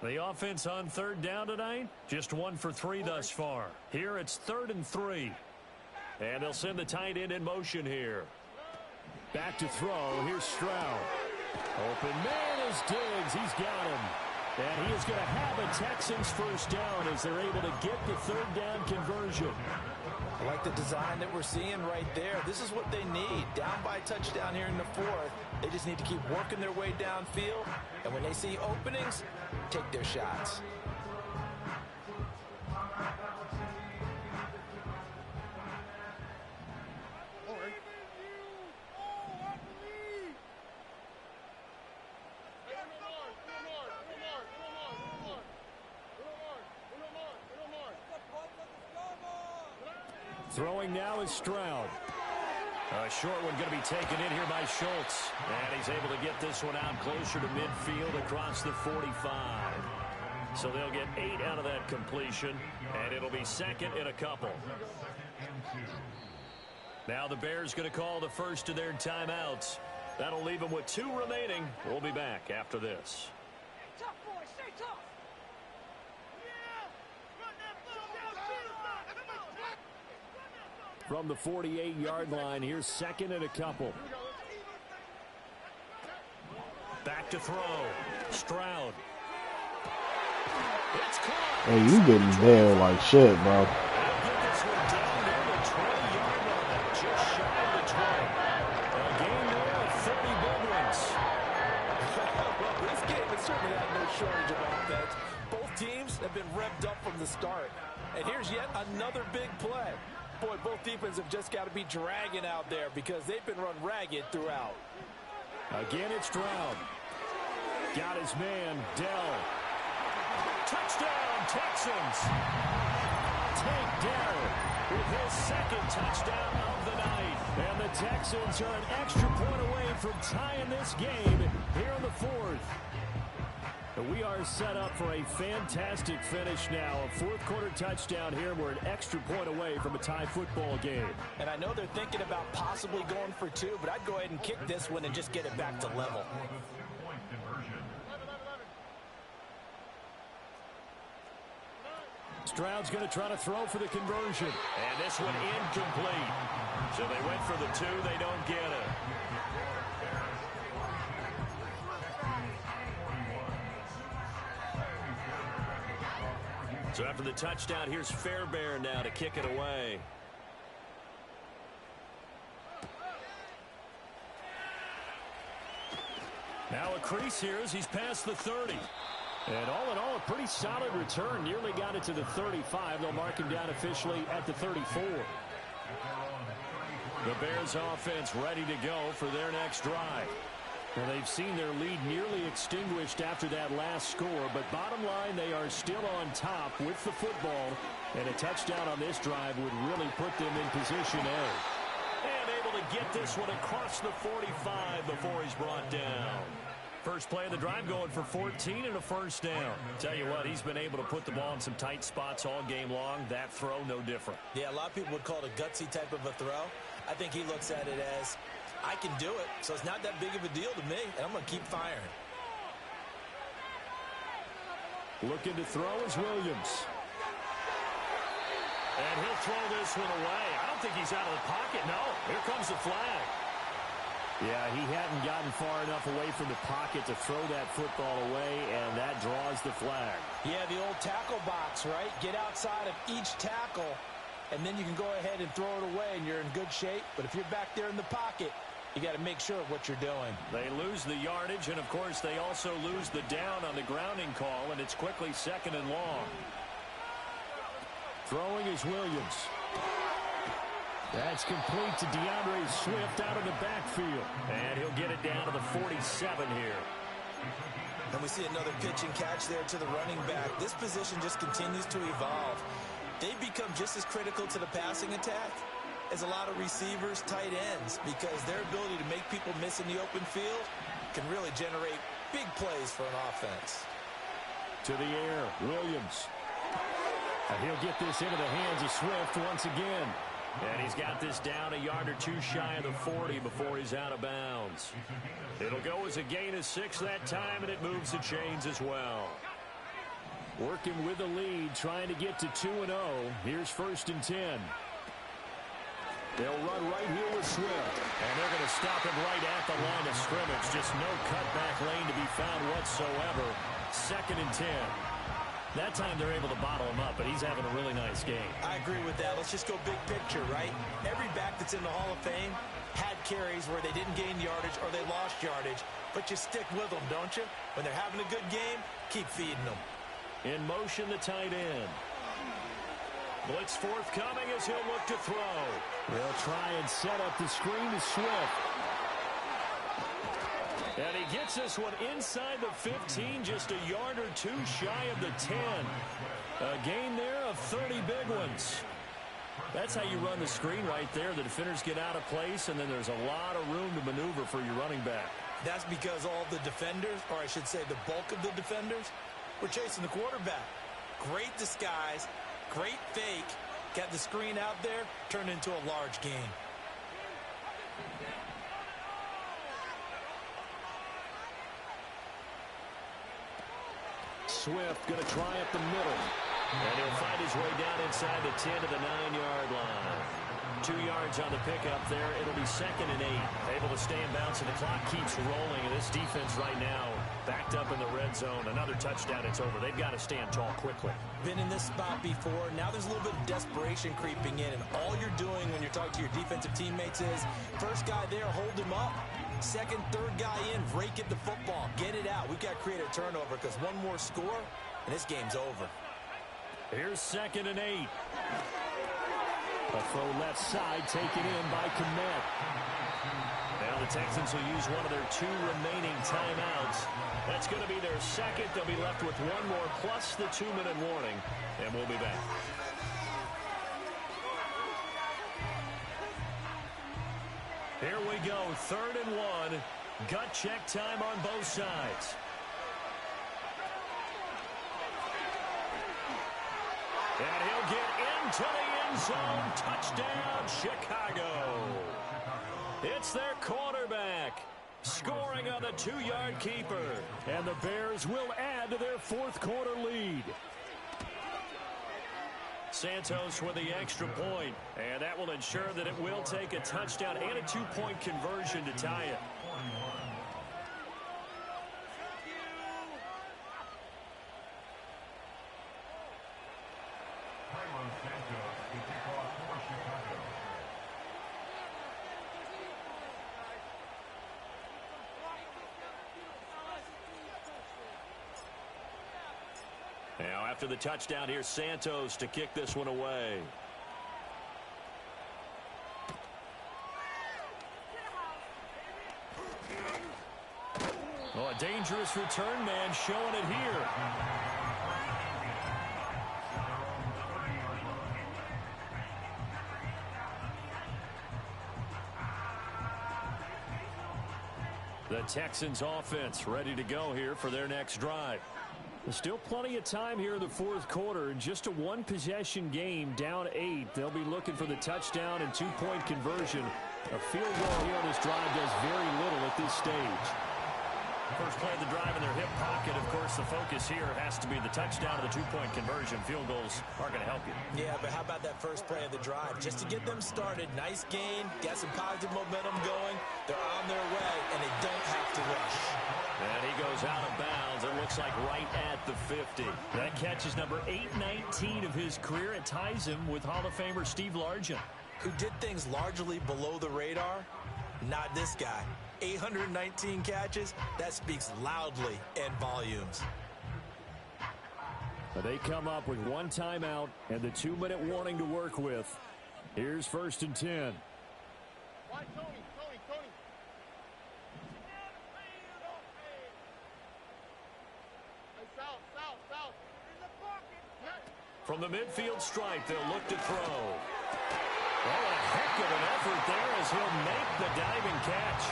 The offense on third down tonight, just 1 for 3 thus far. Here it's 3rd and 3. And they'll send the tight end in motion here. Back to throw. Here's Stroud. Open man is Diggs. He's got him. And he is going to have a Texans first down as they're able to get the third down conversion. I like the design that we're seeing right there. This is what they need. Down by a touchdown here in the fourth. They just need to keep working their way downfield. And when they see openings, take their shots. Throwing now is Stroud. A short one going to be taken in here by Schultz. And he's able to get this one out closer to midfield across the 45. So they'll get 8 out of that completion. And it'll be second in a couple. Now the Bears going to call the first of their timeouts. That'll leave them with 2 remaining. We'll be back after this. Tough, boys. Stay tough. From the 48-yard line, here's second and a couple. Back to throw. Stroud. It's caught. Hey, you getting there like shit, bro. They'll get this one down near the 20-yard line, just shy of the 20. A game there of 30 big ones. Well, this game has certainly had no shortage of offense. Both teams have been revved up from the start. And here's yet another big play. Boy, both defenses have just got to be dragging out there because they've been run ragged throughout. Again, it's Stroud. Got his man, Dell. Touchdown, Texans. Tank Dell with his second touchdown of the night. And the Texans are an extra point away from tying this game here in the fourth. We are set up for a fantastic finish now. A fourth-quarter touchdown here. We're an extra point away from a tie football game. And I know they're thinking about possibly going for 2, but I'd go ahead and kick this one and just get it back to level. Stroud's going to try to throw for the conversion. And this one incomplete. So they went for the 2. They don't get it. So after the touchdown, here's Fairbairn now to kick it away. Now a crease here as he's past the 30. And all in all, a pretty solid return. Nearly got it to the 35. They'll mark him down officially at the 34. The Bears offense ready to go for their next drive. Well, they've seen their lead nearly extinguished after that last score, but bottom line, they are still on top with the football, and a touchdown on this drive would really put them in position A. And able to get this one across the 45 before he's brought down. First play of the drive going for 14 and a first down. Tell you what, he's been able to put the ball in some tight spots all game long. That throw, no different. Yeah, a lot of people would call it a gutsy type of a throw. I think he looks at it as, I can do it, so it's not that big of a deal to me, and I'm going to keep firing. Looking to throw is Williams. And he'll throw this one away. I don't think he's out of the pocket. No, here comes the flag. Yeah, he hadn't gotten far enough away from the pocket to throw that football away, and that draws the flag. Yeah, the old tackle box, right? Get outside of each tackle, and then you can go ahead and throw it away, and you're in good shape. But if you're back there in the pocket, you got to make sure of what you're doing. They lose the yardage, and, of course, they also lose the down on the grounding call, and it's quickly second and long. Throwing is Williams. That's complete to DeAndre Swift out of the backfield. And he'll get it down to the 47 here. And we see another pitch and catch there to the running back. This position just continues to evolve. They become just as critical to the passing attack as a lot of receivers, tight ends, because their ability to make people miss in the open field can really generate big plays for an offense. To the air, Williams. And he'll get this into the hands of Swift once again. And he's got this down a yard or two shy of the 40 before he's out of bounds. It'll go as a gain of 6 that time, and it moves the chains as well. Working with the lead, trying to get to 2-0. Here's 1st and 10. They'll run right here with Swift. And they're going to stop him right at the line of scrimmage. Just no cutback lane to be found whatsoever. 2nd and 10. That time they're able to bottle him up, but he's having a really nice game. I agree with that. Let's just go big picture, right? Every back that's in the Hall of Fame had carries where they didn't gain yardage or they lost yardage, but you stick with them, don't you? When they're having a good game, keep feeding them. In motion, the tight end. Blitz forthcoming as he'll look to throw. They'll try and set up the screen to Swift. And he gets this one inside the 15, just a yard or two shy of the 10. A gain there of 30 big ones. That's how you run the screen right there. The defenders get out of place, and then there's a lot of room to maneuver for your running back. That's because all the defenders, or I should say the bulk of the defenders, were chasing the quarterback. Great disguise, great fake, got the screen out there, turned into a large gain. Swift going to try up the middle. And he'll find his way down inside the 10 to the 9-yard line. 2 yards on the pickup there. It'll be 2nd and 8. Able to stay in bounds, and the clock keeps rolling. And this defense right now backed up in the red zone. Another touchdown, it's over. They've got to stand tall quickly. Been in this spot before. Now there's a little bit of desperation creeping in. And all you're doing when you're talking to your defensive teammates is, first guy there, hold him up. Second, third guy in, rake at the football. Get it out. We've got to create a turnover because one more score, and this game's over. Here's 2nd and 8. A throw left side taken in by Kmet. Now the Texans will use one of their 2 remaining timeouts. That's going to be their second. They'll be left with one more plus the 2-minute warning, and we'll be back. Here we go, 3rd and 1. Gut check time on both sides. And he'll get into the end zone. Touchdown, Chicago. It's their quarterback scoring on the 2-yard keeper. And the Bears will add to their 4th quarter lead. Santos with the extra point, and that will ensure that it will take a touchdown and a 2-point conversion to tie it. Now, after the touchdown, here's Santos to kick this one away. Oh, a dangerous return man showing it here. The Texans offense ready to go here for their next drive. There's still plenty of time here in the 4th quarter. In just a 1-possession game, down 8. They'll be looking for the touchdown and 2-point conversion. A field goal here on this drive does very little at this stage. First play of the drive in their hip pocket. Of course, the focus here has to be the touchdown and the 2-point conversion. Field goals aren't going to help you. Yeah, but how about that first play of the drive? Just to get them started, nice gain, got some positive momentum going. They're on their way, and they don't have to rush. And he goes out of bounds. It looks like right at the 50. That catch is number 819 of his career. It ties him with Hall of Famer Steve Largent, who did things largely below the radar. Not this guy. 819 catches, that speaks loudly in volumes. But they come up with 1 timeout and the 2-minute warning to work with. Here's 1st and 10. From the midfield stripe, they'll look to throw. Oh, a heck of an effort there as he'll make the diving catch.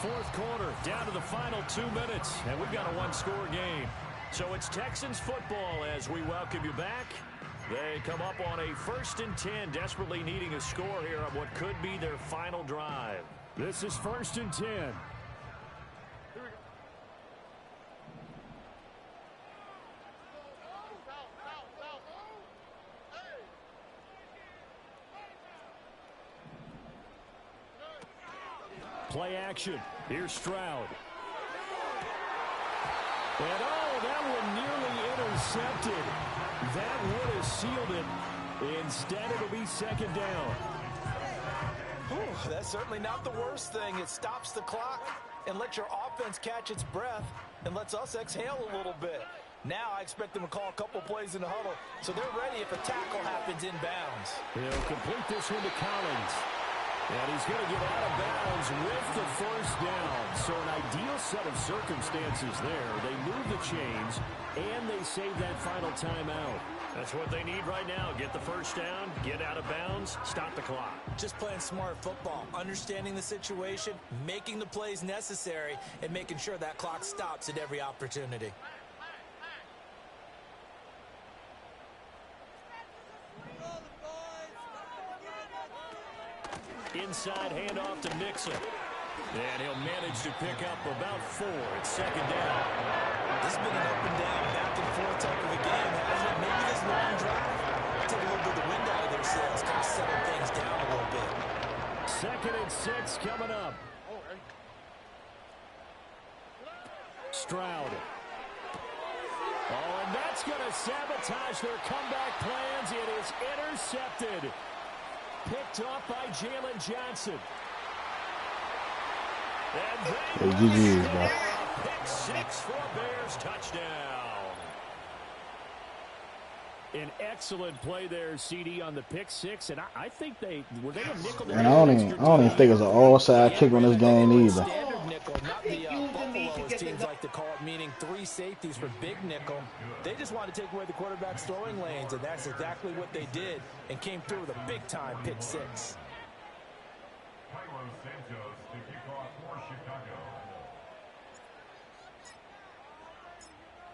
Fourth quarter, down to the final 2 minutes, and we've got a 1-score game. So it's Texans football as we welcome you back. They come up on a 1st and 10, desperately needing a score here on what could be their final drive. This is 1st and 10. play action. Here's Stroud. And oh, that one nearly intercepted. That would have sealed it. Instead, it'll be second down. Ooh, that's certainly not the worst thing. It stops the clock and lets your offense catch its breath and lets us exhale a little bit. Now I expect them to call a couple plays in the huddle, so they're ready if a tackle happens inbounds. He'll complete this one to Collins. And he's going to get out of bounds with the first down. So an ideal set of circumstances there. They move the chains, and they save that final timeout. That's what they need right now. Get the first down, get out of bounds, stop the clock. Just playing smart football, understanding the situation, making the plays necessary, and making sure that clock stops at every opportunity. Inside handoff to Mixon. And he'll manage to pick up about 4 at second down. This has been an up and down, back and forth type of a game, hasn't it? Maybe this long drive take a little bit of the wind out of their sails, kind of settle things down a little bit. 2nd and 6 coming up. Stroud. Oh, and that's going to sabotage their comeback plans. It is intercepted. Picked off by Jalen Johnson. Hey, GG's, bro. Pick 6 for a Bears touchdown. An excellent play there, CD, on the pick 6, and I think they a nickel. And I don't even think it's an all-side kick on this game either. Standard nickel, not the Buffalo, as teams like to call it, meaning 3 safeties for big nickel. They just want to take away the quarterback's throwing lanes, and that's exactly what they did, and came through with a big-time pick 6.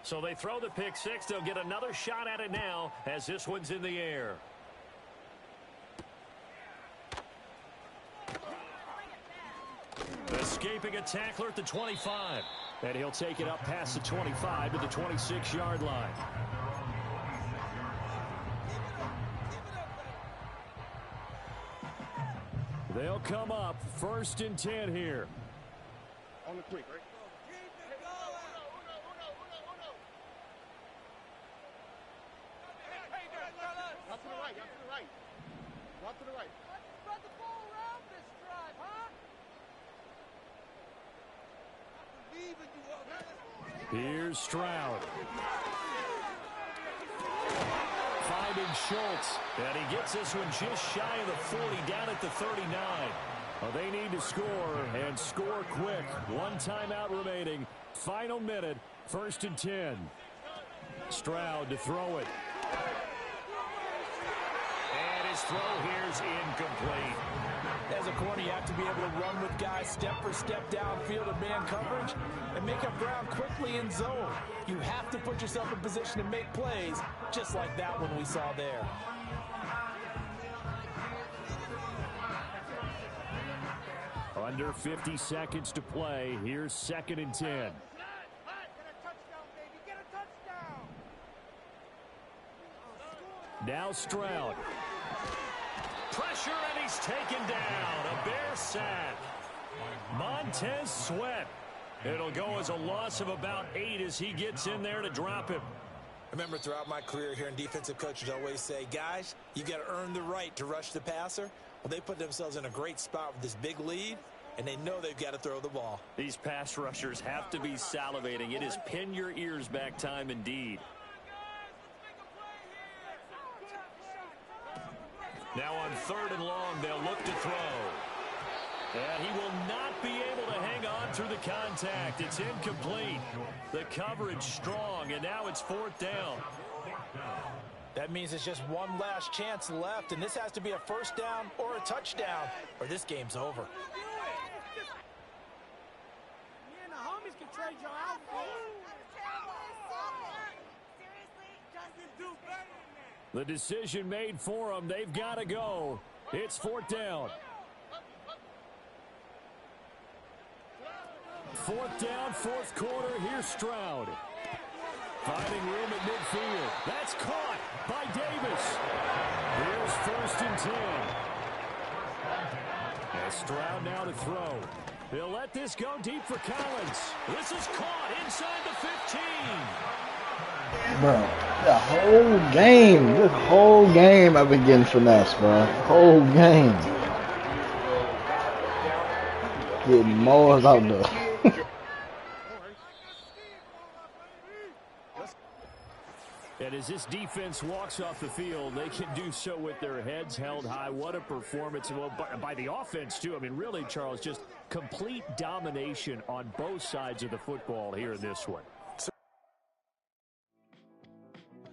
So they throw the pick 6. They'll get another shot at it now as this one's in the air. Escaping a tackler at the 25. And he'll take it up past the 25 to the 26-yard line. They'll come up 1st and 10 here. On the quick, right? Out to the right, out to the right. Out to the right. Spread the ball around this drive, huh? I believe in you, Here's Stroud. Finding Schultz. And he gets this one just shy of the 40, down at the 39. Well, they need to score, and score quick. 1 timeout remaining. Final minute, 1st and 10. Stroud to throw it. And his throw here's incomplete. As a corner, you have to be able to run with guys step for step downfield of man coverage and make up ground quickly in zone. You have to put yourself in position to make plays, just like that one we saw there. Under 50 seconds to play. Here's 2nd and 10. Get a touchdown, baby. Get a touchdown. Now Stroud. Pressure, and he's taken down. A Bear sack. Montez Sweat. It'll go as a loss of about 8 as he gets in there to drop him. Remember, throughout my career here in defensive coaches always say, guys, you got to earn the right to rush the passer. Well, they put themselves in a great spot with this big lead, and they know they've got to throw the ball. These pass rushers have to be salivating. It is pin your ears back time indeed. Now on 3rd and long, they'll look to throw. And he will not be able to hang on through the contact. It's incomplete. The coverage strong, and now it's 4th down. That means it's just one last chance left, and this has to be a 1st down or a touchdown, or this game's over. Me and the homies can trade your outfit. Seriously? Justin, do better than that. The decision made for them. They've got to go. It's 4th down. 4th down, 4th quarter. Here's Stroud. Finding room at midfield. That's caught by Davis. Here's 1st and 10. And Stroud now to throw. He'll let this go deep for Collins. This is caught inside the 15. Bro, this whole game I've been getting finesse, bro. Whole game. Getting more out there. And as this defense walks off the field, they can do so with their heads held high. What a performance. Well, by the offense, too. I mean, really, Charles, just complete domination on both sides of the football here in this one.